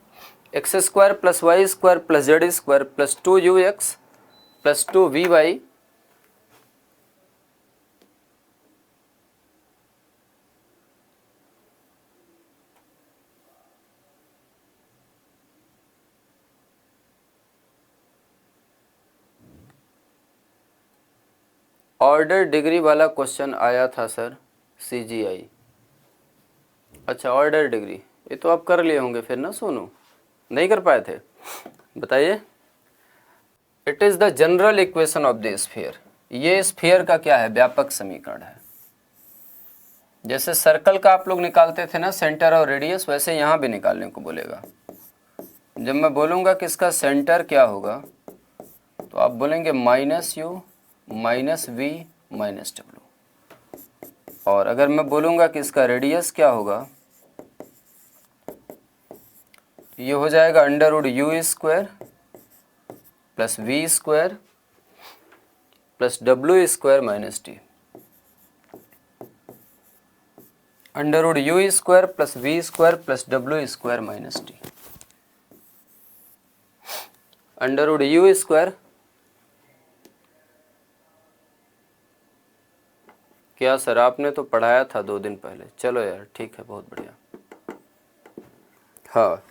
Speaker 1: X square plus y square plus z square plus 2ux plus 2vy order degree वाला क्वेश्चन आया था सर, CGI। अच्छा ऑर्डर डिग्री, ये तो आप कर लिए होंगे फिर ना सोनू, नहीं कर पाए थे? बताइए। It is the general equation of the sphere. ये स्फीयर का क्या है? व्यापक समीकरण है। जैसे सर्कल का आप लोग निकालते थे ना सेंटर और रेडियस, वैसे यहाँ भी निकालने को बोलेगा। जब मैं बोलूँगा कि इसका सेंटर क्या होगा, तो आप बोलेंगे -u -v -w। और अगर मैं बोलूँगा कि इसका रेडियस क्या होगा, ये हो जाएगा √u² plus v² plus w² minus t। √u² plus v² plus w² minus t। √u², क्या सर आपने तो पढ़ाया था 2 दिन पहले। चलो यार ठीक है, बहुत बढ़िया। हाँ,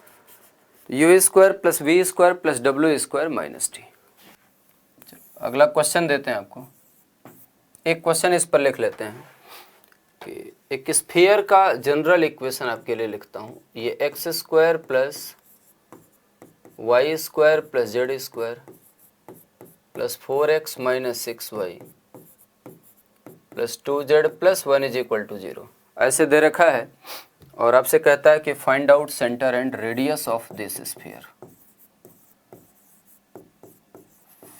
Speaker 1: u² plus v² plus w² minus T. अगला क्वेश्चन देते हैं आपको। एक क्वेश्चन इस पर लिख लेते हैं कि एक स्फीयर का जनरल इक्वेशन आपके लिए लिखता हूँ। ये x² plus y² plus z² plus 4x minus 6y plus 2z plus 1 is equal to 0 ऐसे दे रखा है, और आपसे कहता है कि find out centre and radius of this sphere.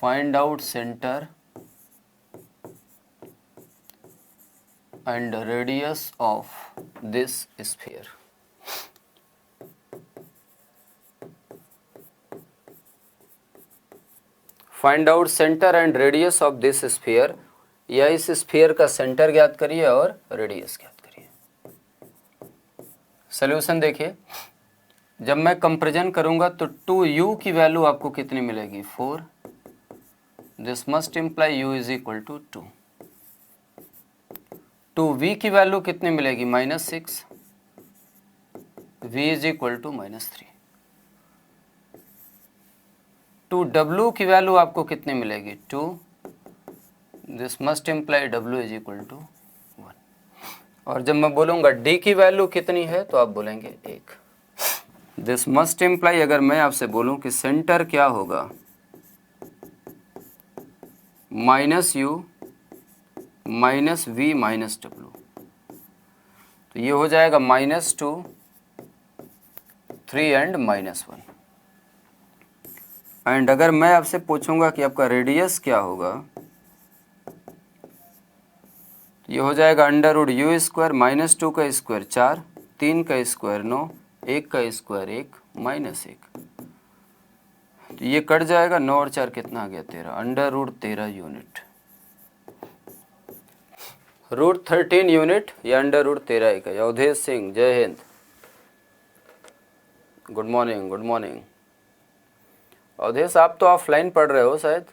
Speaker 1: Find out centre and radius of this sphere. Find out centre and radius of this sphere, या इस स्फीयर का सेंटर ज्ञात करिए और रेडियस ज्ञात करिए। सॉल्यूशन देखिए, जब मैं कंपैरिजन करूंगा तो 2u की वैल्यू आपको कितनी मिलेगी 4। This must imply u is equal to 2। 2v की वैल्यू कितनी मिलेगी -6। v is equal to -3। Two w की वैल्यू आपको कितनी मिलेगी 2, this must imply w is equal to 1। और जब मैं बोलूँगा d की वैल्यू कितनी है तो आप बोलेंगे 1। दिस मस्ट इम्प्लाई, अगर मैं आपसे बोलूँ कि सेंटर क्या होगा, -u -v -w, तो ये हो जाएगा -2, 3 एंड -1। एंड अगर मैं आपसे पूछूंगा कि आपका रेडियस क्या होगा, तो ये हो जाएगा √u² -2 का स्क्वायर 4, 3 का स्क्वायर 9, 1 का स्क्वायर 1 -1। तो ये कट जाएगा, 9 और 4 कितना आ गया 13, √13 यूनिट। √13 यूनिट या √13 इकाई। अवधेश सिंह, जय Hind, good morning, good morning. Awadhesh आप तो ऑफलाइन पढ़ रहे हो शायद,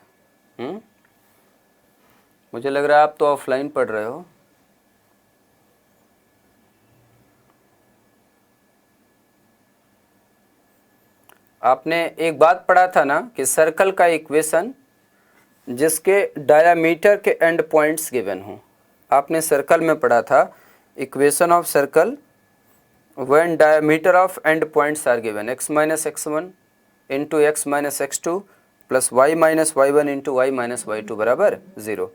Speaker 1: मुझे लग रहा है आप तो ऑफलाइन पढ़ रहे हो। आपने एक बात पढ़ा था ना कि सर्कल का इक्वेशन जिसके डायामीटर के एंड पॉइंट्स गिवन हो। आपने सर्कल में पढ़ा था equation of circle when diameter of end points are given, x - x1 into x - x2 plus y - y1 into y - y2 बराबर 0।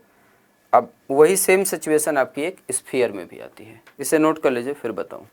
Speaker 1: अब वही सेम सिचुएशन आपकी एक स्फीयर में भी आती है। इसे नोट कर लीजिए, फिर बताऊं।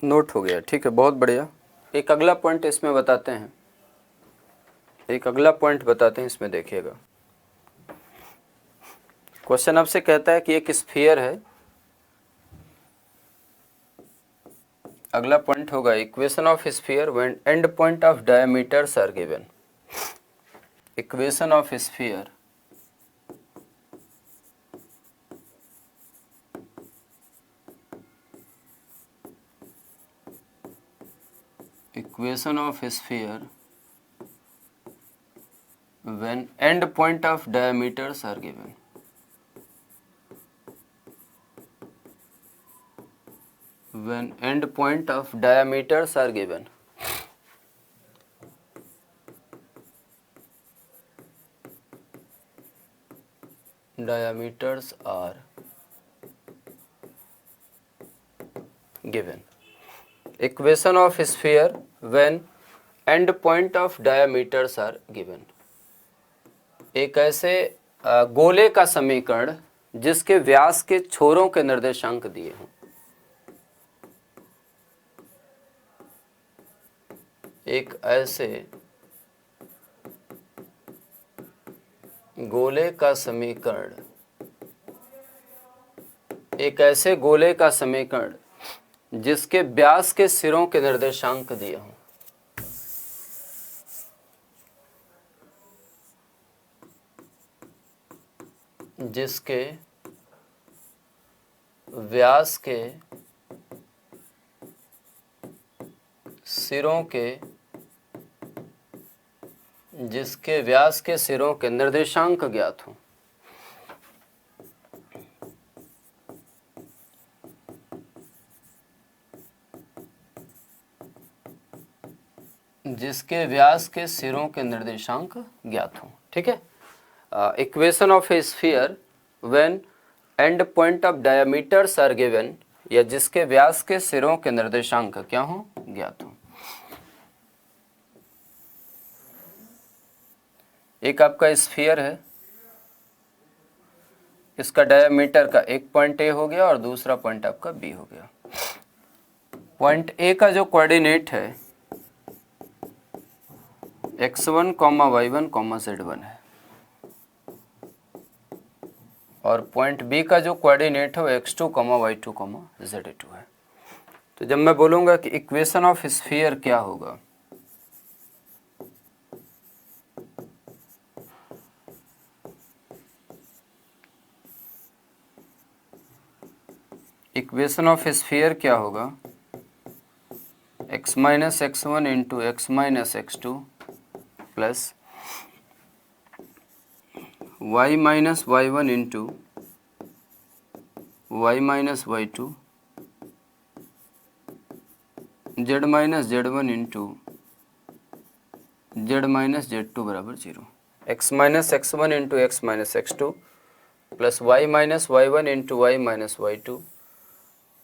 Speaker 1: नोट हो गया, ठीक है, बहुत बढ़िया। एक अगला पॉइंट इसमें बताते हैं, एक अगला पॉइंट बताते हैं, इसमें देखिएगा। क्वेश्चन आपसे कहता है कि एक स्फीयर है। अगला पॉइंट होगा equation of sphere when end point of diameters are given. Equation of sphere equation of sphere when end point of diameters are given। when end point of diameters are given, diameters are given। equation of sphere when end point of diameters are given। एक ऐसे गोले का समीकरण जिसके व्यास के छोरों के निर्देशांक दिए हों। एक ऐसे गोले का समीकरण, एक ऐसे गोले का समीकरण जिसके व्यास के सिरों के निर्देशांक दिए हों। जिसके व्यास के सिरों के, जिसके व्यास के सिरों के निर्देशांक ज्ञात हों। जिसके व्यास के सिरों के निर्देशांक ज्ञात हों, ठीक है। Equation of a sphere when end point of diameters are given, या जिसके व्यास के सिरों के निर्देशांक क्या हों, ज्ञात हों। एक आपका स्फीयर है, इसका डायमीटर का एक पॉइंट ए हो गया और दूसरा पॉइंट आपका बी हो गया। पॉइंट ए का जो कोऑर्डिनेट है x1, y1, z1 है, और पॉइंट बी का जो कोऑर्डिनेट है वो x2, y2, z2 है। तो जब मैं बोलूँगा कि इक्वेशन ऑफ स्फीयर क्या होगा, इक्वेशन ऑफ स्फीयर क्या होगा, x minus x1 into x minus x2 plus y minus y1 into y minus y2 z minus z1 into z minus z2 बराबर 0। x minus x1 into x minus x2 plus y minus y1 into y minus y2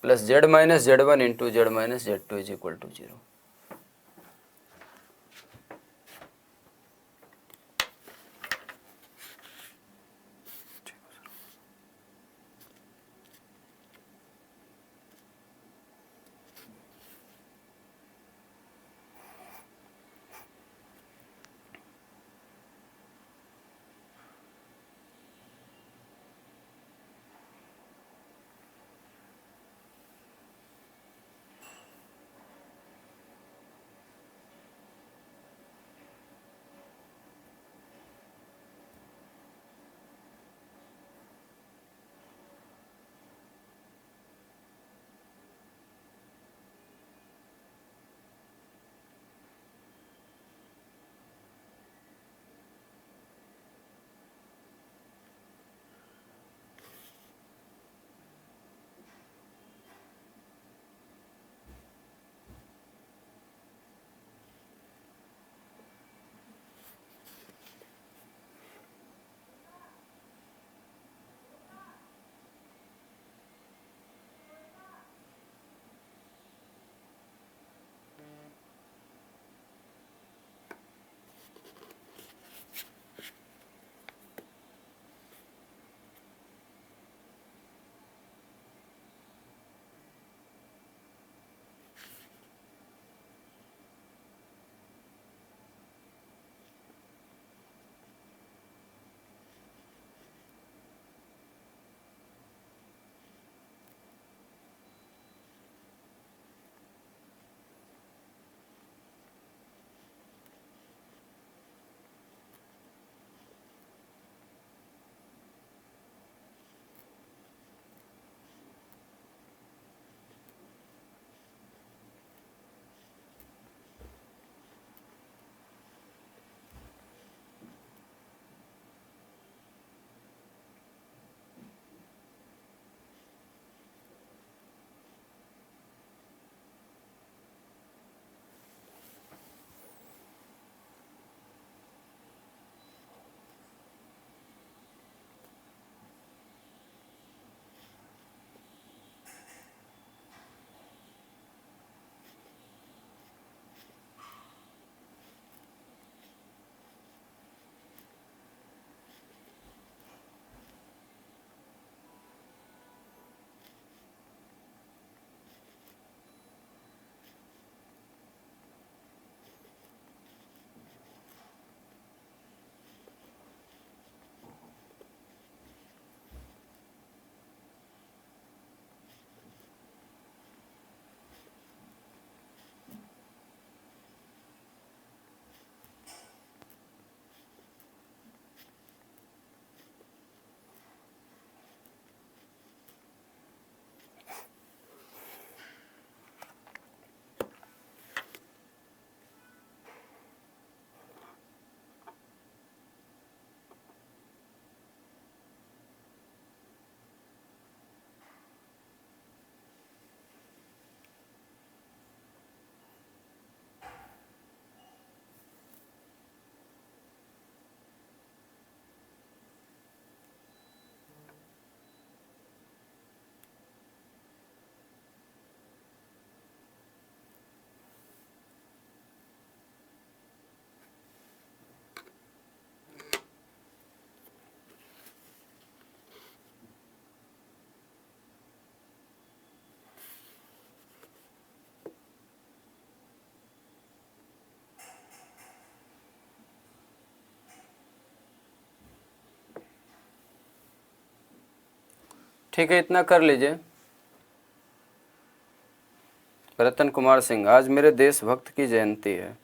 Speaker 1: plus z minus z1 into z minus z2 is equal to 0। ठीक है, इतना कर लीजिए। रतन कुमार सिंह, आज मेरे देशभक्त की जयंती है।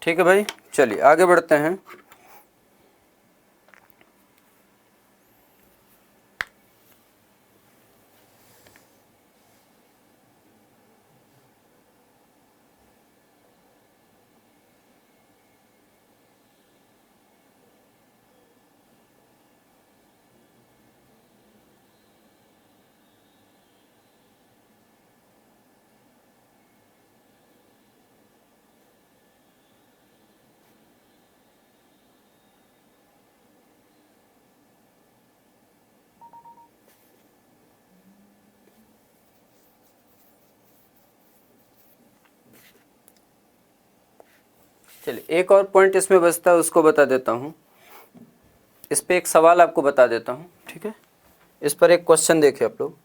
Speaker 1: ठीक है भाई, चलिए आगे बढ़ते हैं। चलिए, एक और पॉइंट इसमें बचता है, उसको बता देता हूँ। इस पे एक सवाल आपको बता देता हूँ, ठीक है। इस पर एक क्वेश्चन देखिए आप लोग।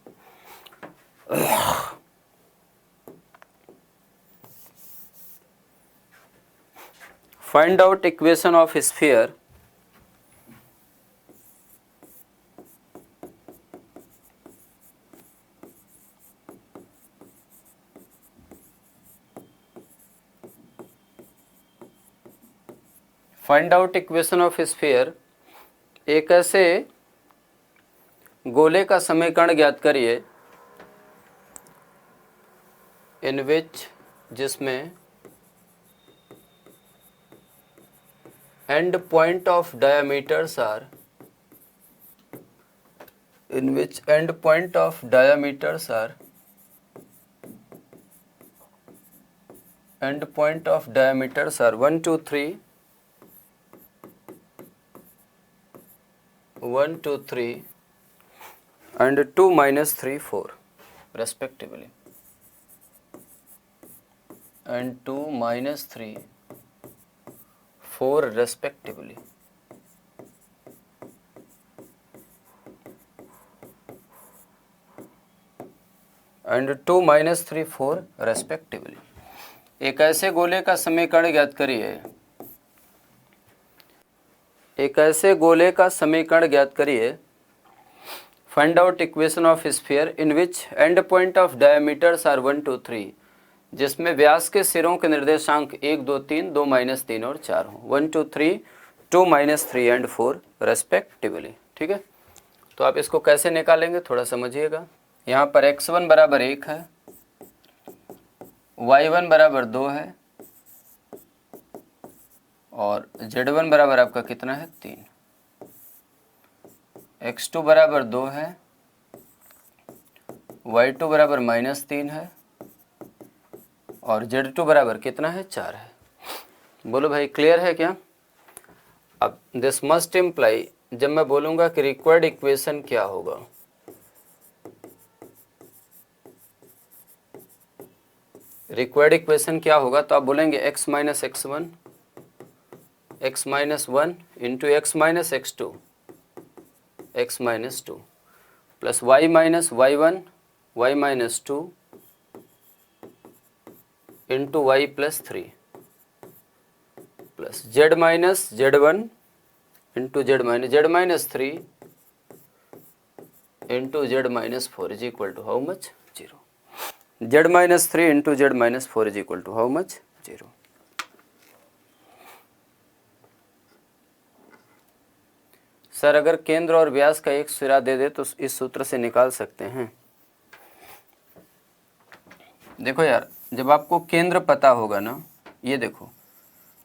Speaker 1: Find out equation of sphere find out equation of sphere, एक ऐसे गोले का समीकरण ज्ञात करिए इन विच, जिसमें end point of diameters are, in which end point of diameters are 1, 2, 3, 1, 2, 3 and 2, -3, 4 respectively, and 2, -3, 4 respectively. and 2, -3, 4 respectively. एक ऐसे गोले का समीकरण ज्ञात करिए, एक ऐसे गोले का समीकरण ज्ञात करिए, find out equation of sphere in which end point of diameters are 1, 2, 3, जिसमें व्यास के सिरों के निर्देशांक 1, 2, 3, 2, -3 और 4 हों, 1, 2, 3, 2, -3 एंड 4 रेस्पेक्टिवली। ठीक है, तो आप इसको कैसे निकालेंगे थोड़ा समझिएगा। यहाँ पर x1 बराबर 1 है, y1 बराबर 2 है और z1 बराबर आपका कितना है 3, x2 बराबर 2 है, y2 बराबर -3 है और z2 बराबर कितना है, 4 है। बोलो भाई क्लियर है क्या? अब दिस मस्ट इम्प्लाई, जब मैं बोलूँगा कि रिक्वायर्ड इक्वेशन क्या होगा, रिक्वायर्ड इक्वेशन क्या होगा, तो आप बोलेंगे x minus x1 x minus 1 into x minus x2 x माइनस 2 plus y minus y1 y minus 2 into y plus 3 plus z minus z1 into z minus 3 into z minus 4 is equal to how much, 0। z minus 3 into z minus 4 is equal to how much, 0। Sir अगर केंद्र और व्यास का एक सिरा दे दे तो इस सूत्र से निकाल सकते हैं। देखो यार, जब आपको केंद्र पता होगा ना, ये देखो,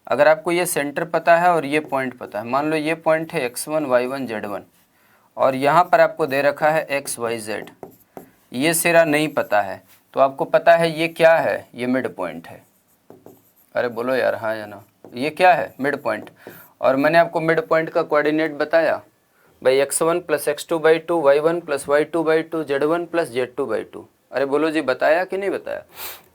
Speaker 1: अगर आपको ये सेंटर पता है और ये पॉइंट पता है, मान लो ये पॉइंट है x1 y1 z1 और यहाँ पर आपको दे रखा है x y z, ये सिरा नहीं पता है तो आपको पता है ये क्या है, ये मिड पॉइंट है। अरे बोलो यार हाँ या ना, ये क्या है, मिड पॉइंट। और मैंने आपको मिड पॉइंट का कोऑर्डिनेट बताया भाई, x1 plus x2/2 y1 plus y2/2 z1 plus z2/2। अरे बोलो जी, बताया कि नहीं बताया?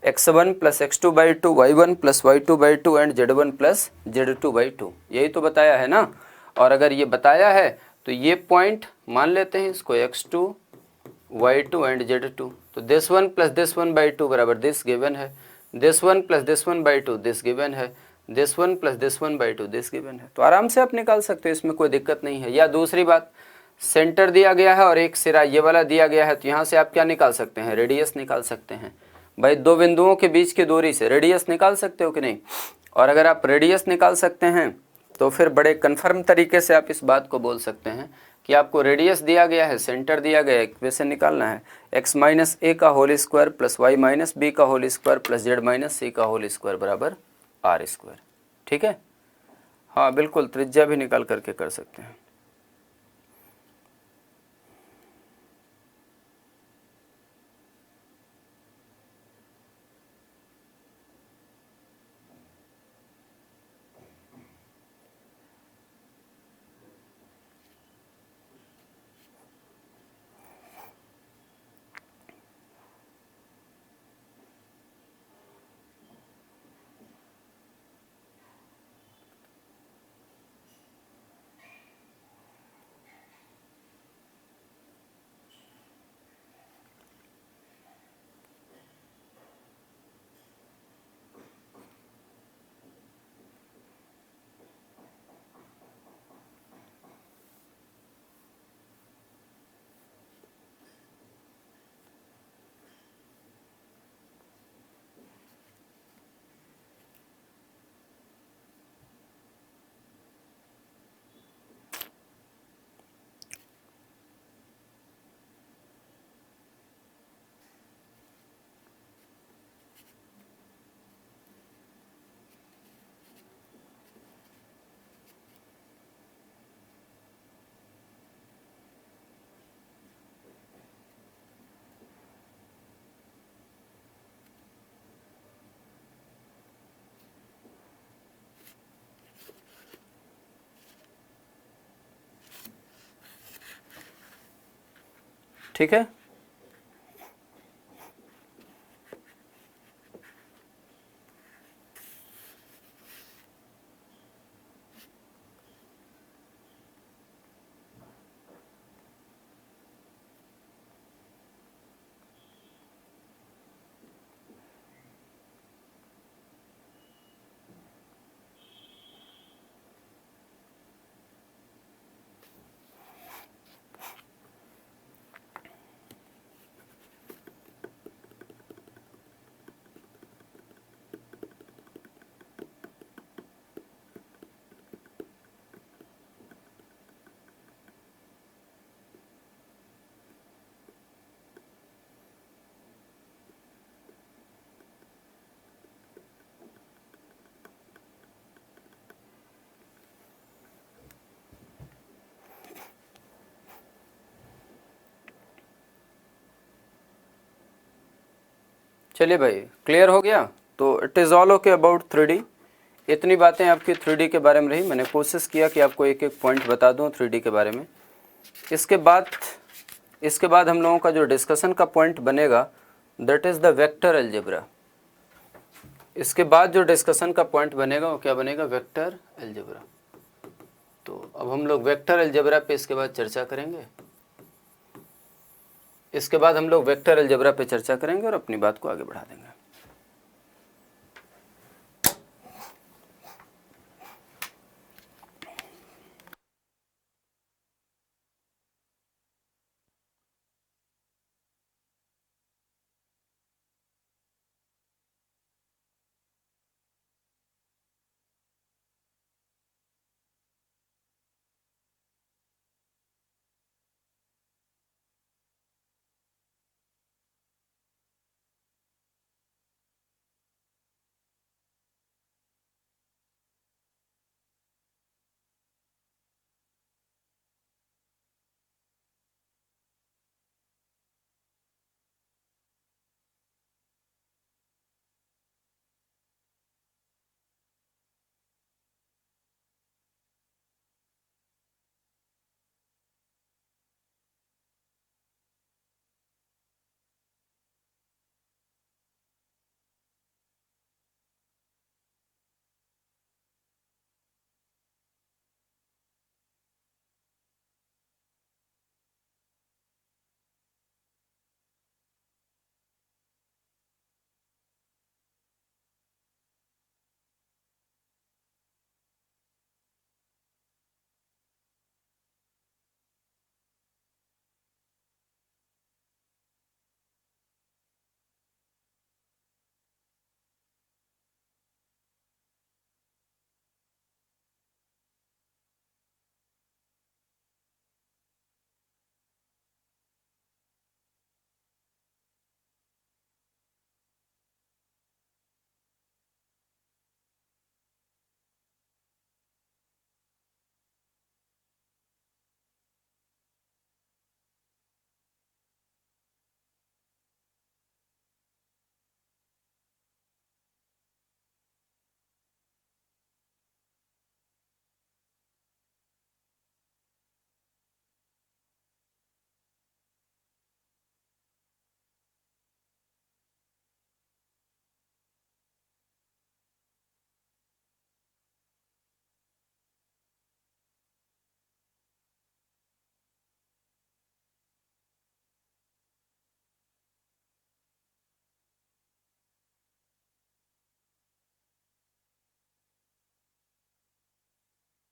Speaker 1: x1 plus x2/2 y1 plus y2/2 and z1 plus z2/2, यही तो बताया है ना। और अगर ये बताया है तो ये पॉइंट मान लेते हैं इसको x2 y2 एंड z2, तो दिस वन प्लस दिस 1/2 बराबर दिस गिवन है, this one plus this 1/2 this given है, this one plus this 1/2 this given है। तो आराम से आप निकाल सकते हो, इसमें कोई दिक्कत नहीं है। या दूसरी बात, सेंटर दिया गया है और एक सिरा ये वाला दिया गया है, तो यहाँ से आप क्या निकाल सकते हैं, रेडियस निकाल सकते हैं। भाई दो बिंदुओं के बीच की दूरी से रेडियस निकाल सकते हो कि नहीं? और अगर आप रेडियस निकाल सकते हैं तो फिर बड़े कन्फर्म तरीके से आप इस बात को बोल सकते हैं कि आपको रेडियस दिया गया है, सेंटर दिया गया है, इक्वेशन निकालना है x माइनस ए का whole square plus y minus b का whole square plus z minus c का होल स्क्वायर बराबर आर स्क्वायर। ठीक है, हाँ बिल्कुल, त्रिज्या भी निकाल करके कर सकते हैं। ठीक है, चलिए भाई, क्लियर हो गया। तो it is all okay about 3D। इतनी बातें आपकी 3D के बारे में रही। मैंने कोशिश किया कि आपको एक एक पॉइंट बता दूं 3D के बारे में। इसके बाद हम लोगों का जो डिस्कशन का पॉइंट बनेगा that is the vector algebra. इसके बाद जो डिस्कशन का पॉइंट बनेगा वो क्या बनेगा? Vector algebra. तो अब हम लोग वेक्टर अलजेब्रा पे इसके बाद चर्चा करेंगे। इसके बाद हम लोग वेक्टर अलजेब्रा पे चर्चा करेंगे और अपनी बात को आगे बढ़ा देंगे।